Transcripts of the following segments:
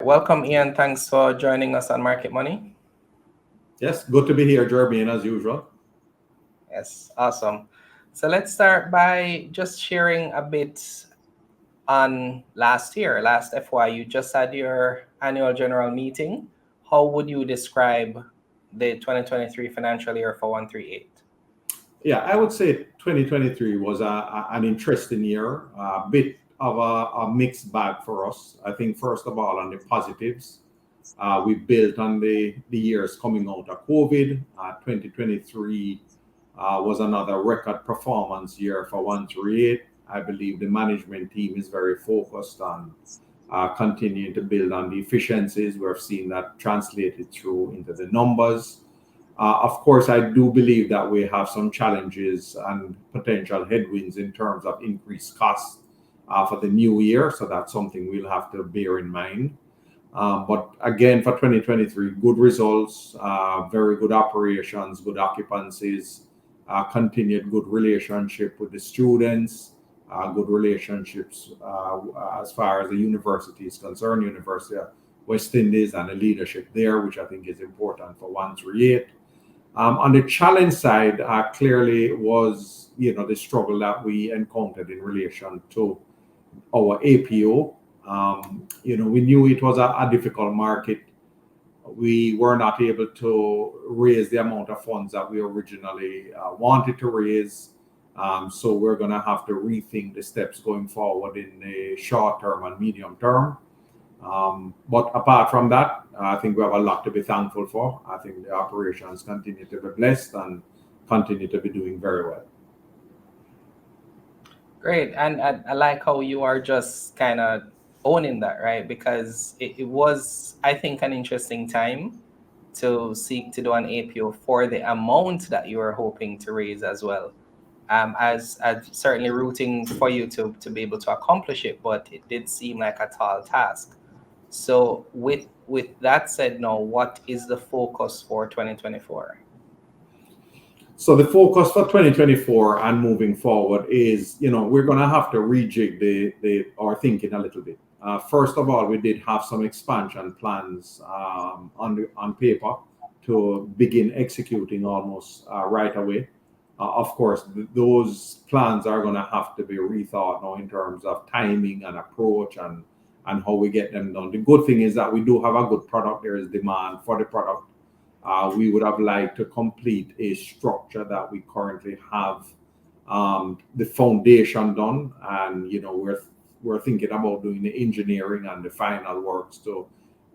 Welcome, Ian. Thanks for joining us on Market Money. Yes, good to be here, Jermaine, as usual. Yes, awesome. So let's start by just sharing a bit on last year, last FY. You just had your annual general meeting. How would you describe the 2023 financial year for 138? Yeah, I would say 2023 was an interesting year, a bit of a mixed bag for us. I think, first of all, on the positives, we built on the years coming out of COVID. 2023 was another record performance year for 138. I believe the management team is very focused on continuing to build on the efficiencies. We've seen that translated through into the numbers. Of course, I do believe that we have some challenges and potential headwinds in terms of increased costs for the new year. So that's something we'll have to bear in mind. But again, for 2023, good results, very good operations, good occupancies, continued good relationship with the students, good relationships as far as the university is concerned, University of West Indies and the leadership there, which I think is important for 138. On the challenge side, clearly was, the struggle that we encountered in relation to our APO. We knew it was a difficult market. We were not able to raise the amount of funds that we originally wanted to raise. So we're going to have to rethink the steps going forward in the short term and medium term. But apart from that, I think we have a lot to be thankful for. I think the operations continue to be blessed and continue to be doing very well. Great. And I like how you are just kind of owning that, right? Because it was, I think, an interesting time to seek to do an APO for the amount that you were hoping to raise as well. As certainly rooting for you to be able to accomplish it, but it did seem like a tall task. So with that said, now what is the focus for 2024? So the focus for 2024 and moving forward is, we're going to have to rejig our thinking a little bit. First of all, we did have some expansion plans on paper to begin executing almost right away. Of course, those plans are going to have to be rethought now in terms of timing and approach and how we get them done. The good thing is that we do have a good product. There is demand for the product. We would have liked to complete a structure that we currently have the foundation done, and we're thinking about doing the engineering and the final works to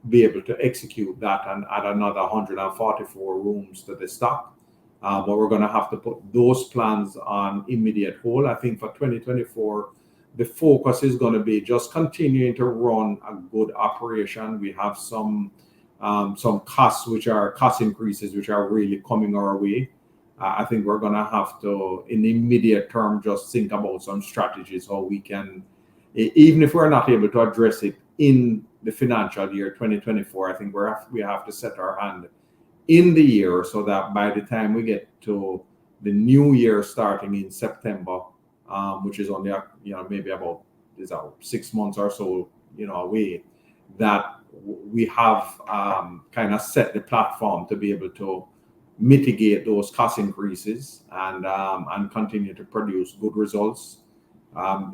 be able to execute that and add another 144 rooms to the stock. But we're going to have to put those plans on immediate hold. I think for 2024, the focus is going to be just continuing to run a good operation. We have some costs, which are cost increases, which are really coming our way. I think we're going to have to, in the immediate term, just think about some strategies how we can, even if we're not able to address it in the financial year 2024, I think we have to set our hand in the year so that by the time we get to the new year starting in September, which is only maybe about 6 months or so away, that we have kind of set the platform to be able to mitigate those cost increases and continue to produce good results.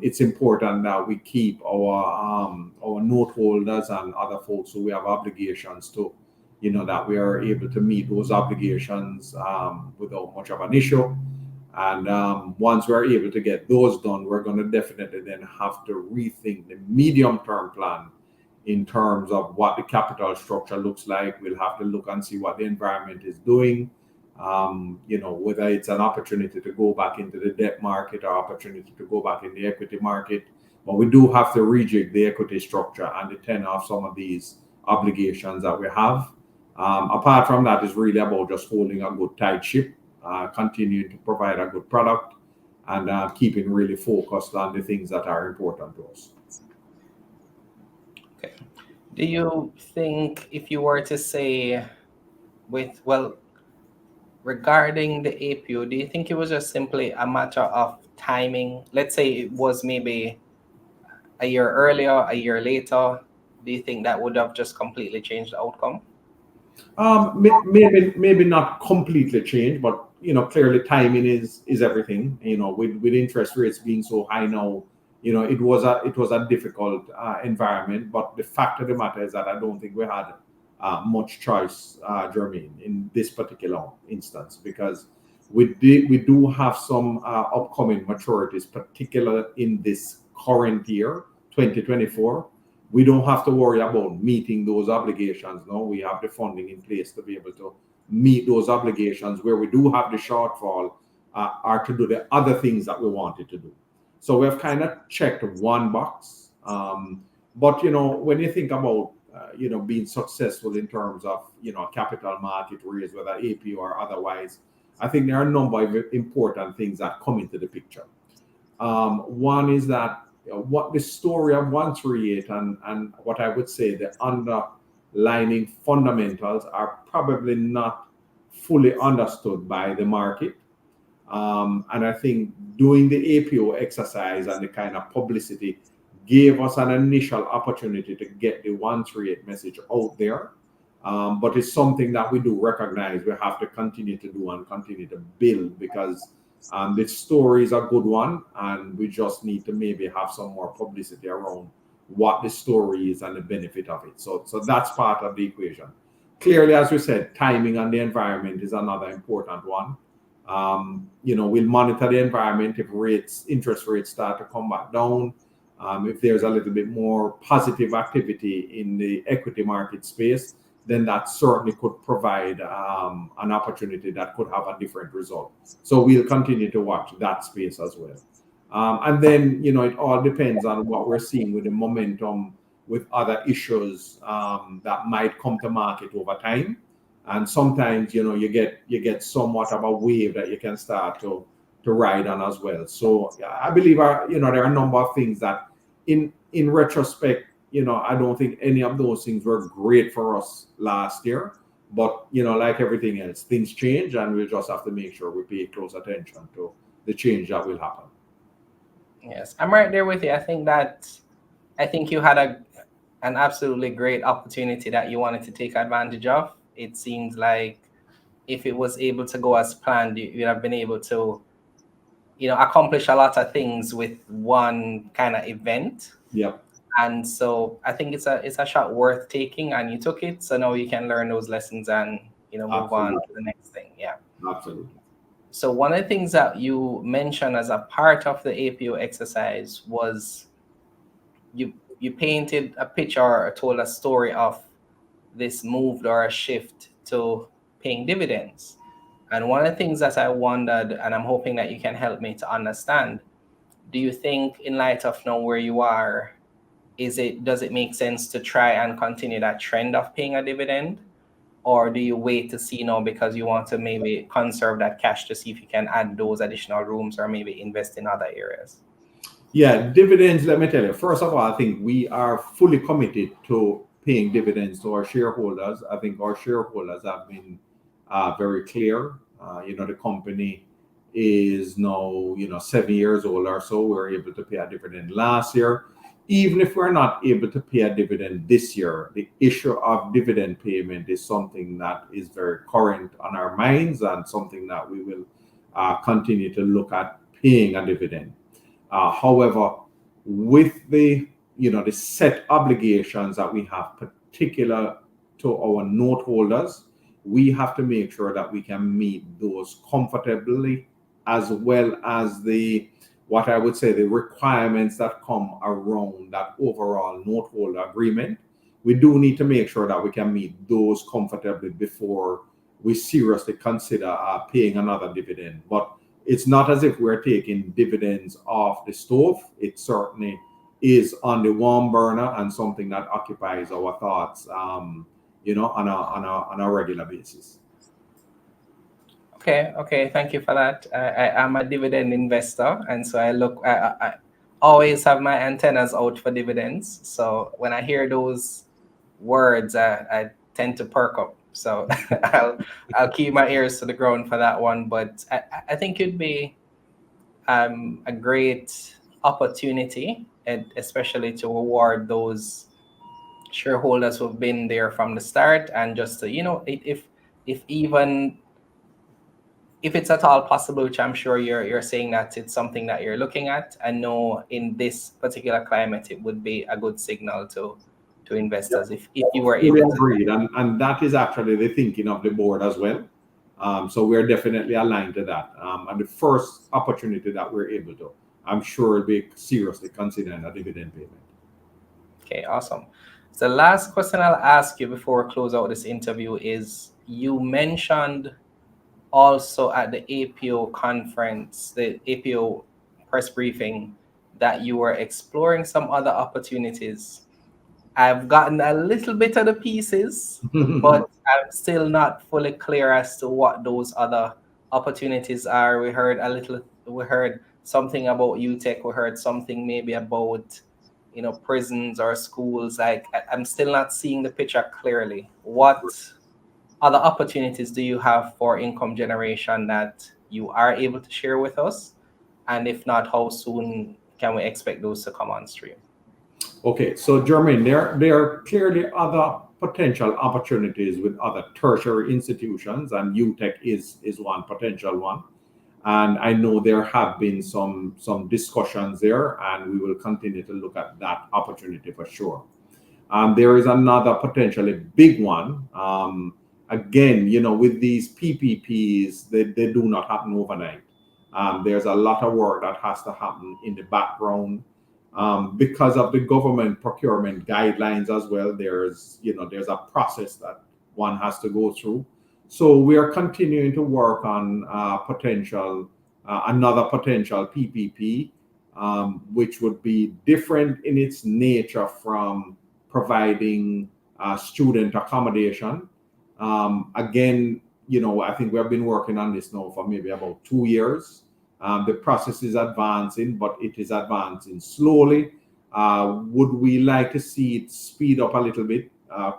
It's important that we keep our note holders and other folks who we have obligations to, that we are able to meet those obligations without much of an issue. And once we're able to get those done, we're going to definitely then have to rethink the medium-term plan in terms of what the capital structure looks like. We'll have to look and see what the environment is doing, whether it's an opportunity to go back into the debt market or opportunity to go back in the equity market. But we do have to rejig the equity structure and the tenor of some of these obligations that we have. Apart from that, it's really about just holding a good tight ship, continuing to provide a good product, and keeping really focused on the things that are important to us. Okay. Do you think, if you were to say, regarding the APO, do you think it was just simply a matter of timing? Let's say it was maybe a year earlier, a year later. Do you think that would have just completely changed the outcome? Maybe not completely change, but clearly timing is everything. With interest rates being so high now, it was a difficult environment. But the fact of the matter is that I don't think we had much choice, Jermaine, in this particular instance, because we do have some upcoming maturities, particularly in this current year, 2024. We don't have to worry about meeting those obligations. No, we have the funding in place to be able to meet those obligations. Where we do have the shortfall are to do the other things that we wanted to do. So we've kind of checked one box. But when you think about being successful in terms of capital market raise, whether APO or otherwise, I think there are a number of important things that come into the picture. One is that what the story of 138 and what I would say the underlining fundamentals are probably not fully understood by the market. And I think doing the APO exercise and the kind of publicity gave us an initial opportunity to get the 138 message out there. But it's something that we do recognize we have to continue to do and continue to build, because the story is a good one, and we just need to maybe have some more publicity around what the story is and the benefit of it. So that's part of the equation. Clearly, as we said, timing and the environment is another important one. We'll monitor the environment if interest rates start to come back down. If there's a little bit more positive activity in the equity market space, then that certainly could provide an opportunity that could have a different result. So we'll continue to watch that space as well. And then, it all depends on what we're seeing with the momentum with other issues that might come to market over time. And sometimes, you get somewhat of a wave that you can start to ride on as well. So I believe, there are a number of things that in retrospect, I don't think any of those things were great for us last year. But, like everything else, things change, and we'll just have to make sure we pay close attention to the change that will happen. Yes, I'm right there with you. I think you had an absolutely great opportunity that you wanted to take advantage of. It seems like if it was able to go as planned, you'd have been able to, accomplish a lot of things with one kind of event. Yeah. And so I think it's a shot worth taking, and you took it. So now you can learn those lessons and move on to the next thing. Yeah. Absolutely. So one of the things that you mentioned as a part of the APO exercise was you painted a picture or told a story of this move or a shift to paying dividends. And one of the things that I wondered, and I'm hoping that you can help me to understand, do you think in light of now where you are, does it make sense to try and continue that trend of paying a dividend? Or do you wait to see now because you want to maybe conserve that cash to see if you can add those additional rooms or maybe invest in other areas? Yeah, dividends, let me tell you. First of all, I think we are fully committed to paying dividends to our shareholders. I think our shareholders have been very clear. The company is now 7 years old or so. We were able to pay a dividend last year. Even if we're not able to pay a dividend this year, the issue of dividend payment is something that is very current on our minds, and something that we will continue to look at paying a dividend. However, with the set obligations that we have, particular to our note holders, we have to make sure that we can meet those comfortably, as well as what I would say the requirements that come around that overall note holder agreement. We do need to make sure that we can meet those comfortably before we seriously consider paying another dividend. But it's not as if we're taking dividends off the stove. It certainly is on the warm burner and something that occupies our thoughts, on a regular basis. Okay. Thank you for that. I'm a dividend investor, and so I always have my antennas out for dividends. So when I hear those words, I tend to perk up. So I'll keep my ears to the ground for that one. But I think it'd be a great opportunity, and especially to reward those shareholders who've been there from the start, and just to, if even if it's at all possible, which I'm sure you're saying that it's something that you're looking at, and know in this particular climate it would be a good signal to investors if you were Fully able to. agreed, and that is actually the thinking of the board as well. So we're definitely aligned to that. And the first opportunity that we're able to, I'm sure we'll be seriously considering a dividend payment. Okay, awesome. So the last question I'll ask you before we close out this interview is, you mentioned also at the APO conference, the APO press briefing, that you were exploring some other opportunities. I've gotten a little bit of the pieces, but I'm still not fully clear as to what those other opportunities are. We heard something about UTech, we heard something maybe about, prisons or schools. Like, I'm still not seeing the picture clearly. What other opportunities do you have for income generation that you are able to share with us? And if not, how soon can we expect those to come on stream? Okay, so Jermaine, there are clearly other potential opportunities with other tertiary institutions, and UTech is one potential one. And I know there have been some discussions there, and we will continue to look at that opportunity for sure. There is another potentially big one. Again, with these PPPs, they do not happen overnight. There's a lot of work that has to happen in the background. Because of the government procurement guidelines as well, there's a process that one has to go through. So we are continuing to work on another potential PPP, which would be different in its nature from providing student accommodation. Again, I think we have been working on this now for maybe about 2 years. The process is advancing, but it is advancing slowly. Would we like to see it speed up a little bit?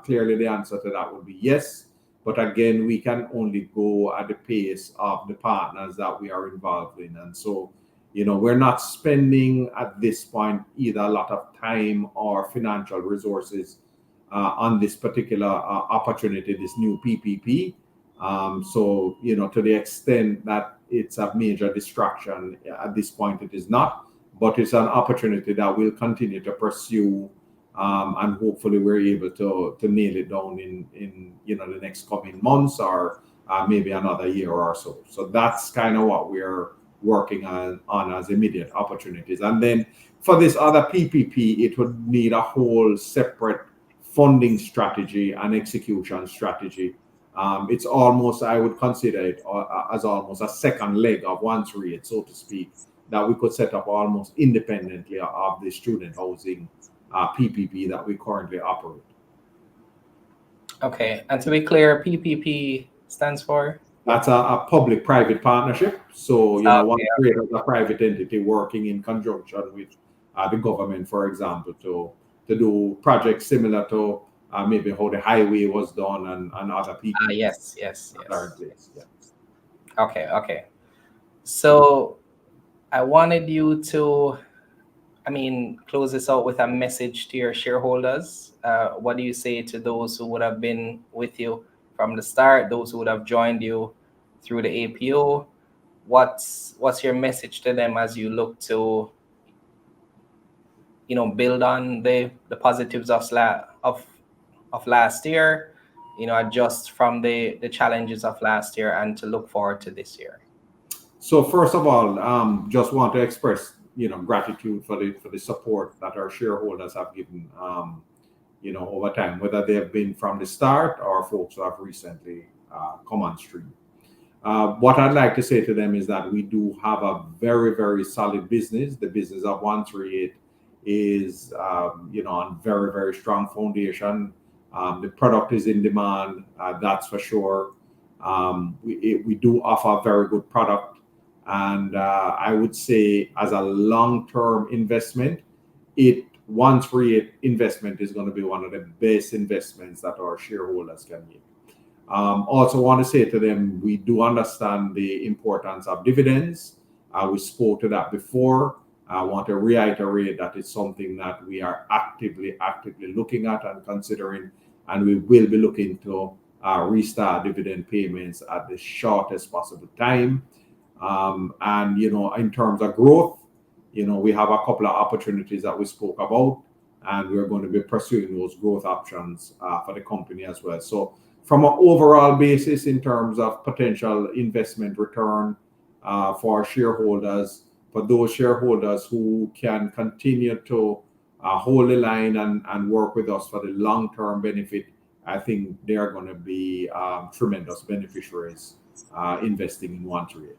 Clearly, the answer to that would be yes. But again, we can only go at the pace of the partners that we are involved in. And so, we're not spending at this point either a lot of time or financial resources on this particular opportunity, this new PPP. So, to the extent that it's a major distraction at this point, it is not, but it's an opportunity that we'll continue to pursue, and hopefully we're able to nail it down in the next coming months, or maybe another year or so. So that's kind of what we're working on as immediate opportunities. And then for this other PPP, it would need a whole separate funding strategy and execution strategy. It's almost, I would consider it as almost a second leg of OneStreet, so to speak, that we could set up almost independently of the student housing PPP that we currently operate. Okay, and to be clear, PPP stands for? That's a public-private partnership. So, OneStreet is a private entity working in conjunction with the government, for example, to do projects similar to maybe how the highway was done and other people. Yes. Yeah. Okay. So I wanted you to, close this out with a message to your shareholders. What do you say to those who would have been with you from the start, those who would have joined you through the APO? What's your message to them as you look to, build on the positives of last year, adjust from the challenges of last year, and to look forward to this year? So first of all, just want to express gratitude for the support that our shareholders have given over time, whether they have been from the start or folks who have recently come on stream. What I'd like to say to them is that we do have a very, very solid business. The business of OneStreet is on very, very strong foundation. The product is in demand, that's for sure. We do offer a very good product, and I would say as a long-term investment, OneStreet investment is going to be one of the best investments that our shareholders can make. Also want to say to them, we do understand the importance of dividends. We spoke to that before. I want to reiterate that it's something that we are actively looking at and considering, and we will be looking to restart dividend payments at the shortest possible time. And in terms of growth, we have a couple of opportunities that we spoke about, and we're going to be pursuing those growth options for the company as well. So from an overall basis, in terms of potential investment return for our shareholders, for those shareholders who can continue to hold the line and work with us for the long-term benefit, I think they're going to be tremendous beneficiaries investing in 138.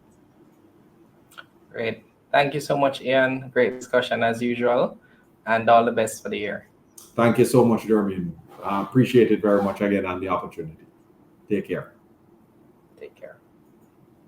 Great. Thank you so much, Ian. Great discussion as usual, and all the best for the year. Thank you so much, Jermaine. Appreciate it very much again and the opportunity. Take care.